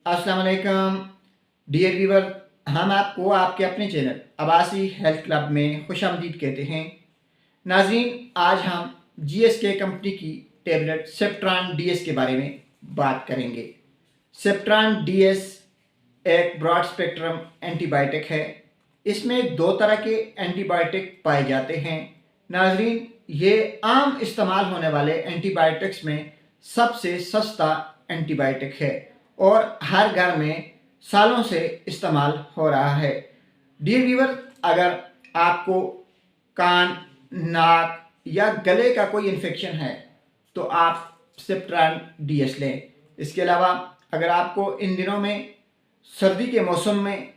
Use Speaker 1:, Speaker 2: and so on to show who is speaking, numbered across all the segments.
Speaker 1: अस्सलाम वालेकुम dear viewer, हम आपको आपके अपने चैनल अब्बासी हेल्थ क्लब में खुशामदीद कहते हैं। नाज़रीन, आज हम जीएसके कंपनी की टेबलेट सेप्ट्रान डीएस के बारे में बात करेंगे। सेप्ट्रान डीएस एक ब्रॉड स्पेक्ट्रम एंटीबायोटिक है। इसमें दो तरह के एंटीबायोटिक पाए जाते हैं। नाज़रीन, ये आम इस्तेमाल होने वाले एंटीबायोटिक्स में सबसे सस्ता एंटीबायोटिक है और हर घर में सालों से इस्तेमाल हो रहा है। डियर व्यूअर, अगर आपको कान, नाक या गले का कोई इन्फेक्शन है तो आप सेप्ट्रान डीएस लें। इसके अलावा अगर आपको इन दिनों में सर्दी के मौसम में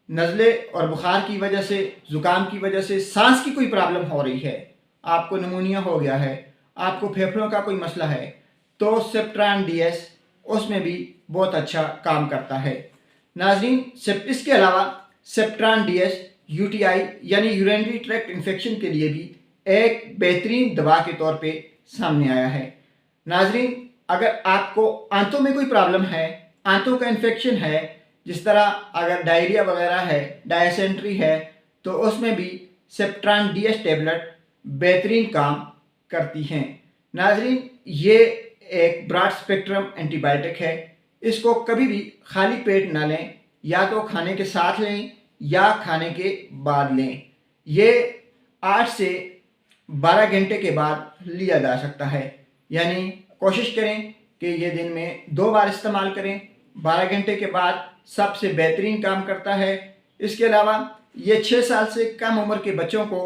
Speaker 1: नज़ले और बुखार की वजह से, ज़ुकाम की वजह से सांस की कोई प्रॉब्लम हो रही है, आपको निमोनिया हो गया है, आपको फेफड़ों का कोई मसला है, तो सेप्ट्रान डीएस उसमें भी बहुत अच्छा काम करता है। नाज़रीन, इसके अलावा सेप्ट्रान डीएस यूटीआई यानी यूरिनरी ट्रैक्ट इन्फेक्शन के लिए भी एक बेहतरीन दवा के तौर पे सामने आया है। नाज़रीन, अगर आपको आंतों में कोई प्रॉब्लम है, आंतों का इन्फेक्शन है, जिस तरह अगर डायरिया वगैरह है, डायसेंट्री है, तो उसमें भी सेप्ट्रान डीएस टेबलेट बेहतरीन काम करती हैं। नाज़रीन, ये एक ब्रॉड स्पेक्ट्रम एंटीबायोटिक है। इसको कभी भी खाली पेट ना लें, या तो खाने के साथ लें या खाने के बाद लें। ये 8 से 12 घंटे के बाद लिया जा सकता है, यानी कोशिश करें कि ये दिन में 2 बार इस्तेमाल करें। 12 घंटे के बाद सबसे बेहतरीन काम करता है। इसके अलावा ये 6 साल से कम उम्र के बच्चों को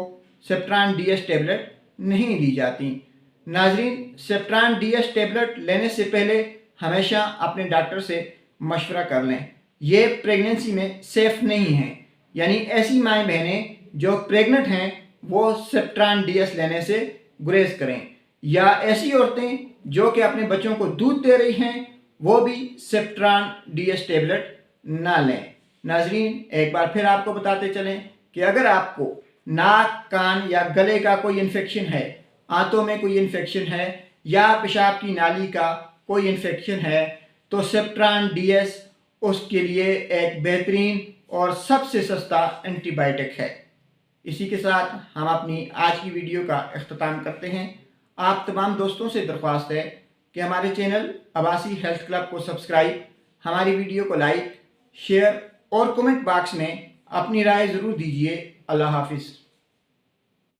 Speaker 1: सेप्ट्रान डीएस टेबलेट नहीं दी जाती। नाज़रीन, सेप्ट्रान डीएस टेबलेट लेने से पहले हमेशा अपने डॉक्टर से मशवरा कर लें। ये प्रेगनेंसी में सेफ़ नहीं है, यानी ऐसी माएँ बहनें जो प्रेग्नेंट हैं वो सेप्ट्रान डीएस लेने से गुरेज करें, या ऐसी औरतें जो कि अपने बच्चों को दूध दे रही हैं वो भी सेप्ट्रान डीएस टेबलेट ना लें। नाज़रीन, एक बार फिर आपको बताते चलें कि अगर आपको नाक, कान या गले का कोई इन्फेक्शन है, आंतों में कोई इन्फेक्शन है या पेशाब की नाली का कोई इन्फेक्शन है, तो सेप्ट्रान डीएस उसके लिए एक बेहतरीन और सबसे सस्ता एंटीबायोटिक है। इसी के साथ हम अपनी आज की वीडियो का अख्ताम करते हैं। आप तमाम दोस्तों से दरख्वास्त है कि हमारे चैनल अब्बासी हेल्थ क्लब को सब्सक्राइब, हमारी वीडियो को लाइक, शेयर और कमेंट बॉक्स में अपनी राय ज़रूर दीजिए। अल्लाह हाफिज़।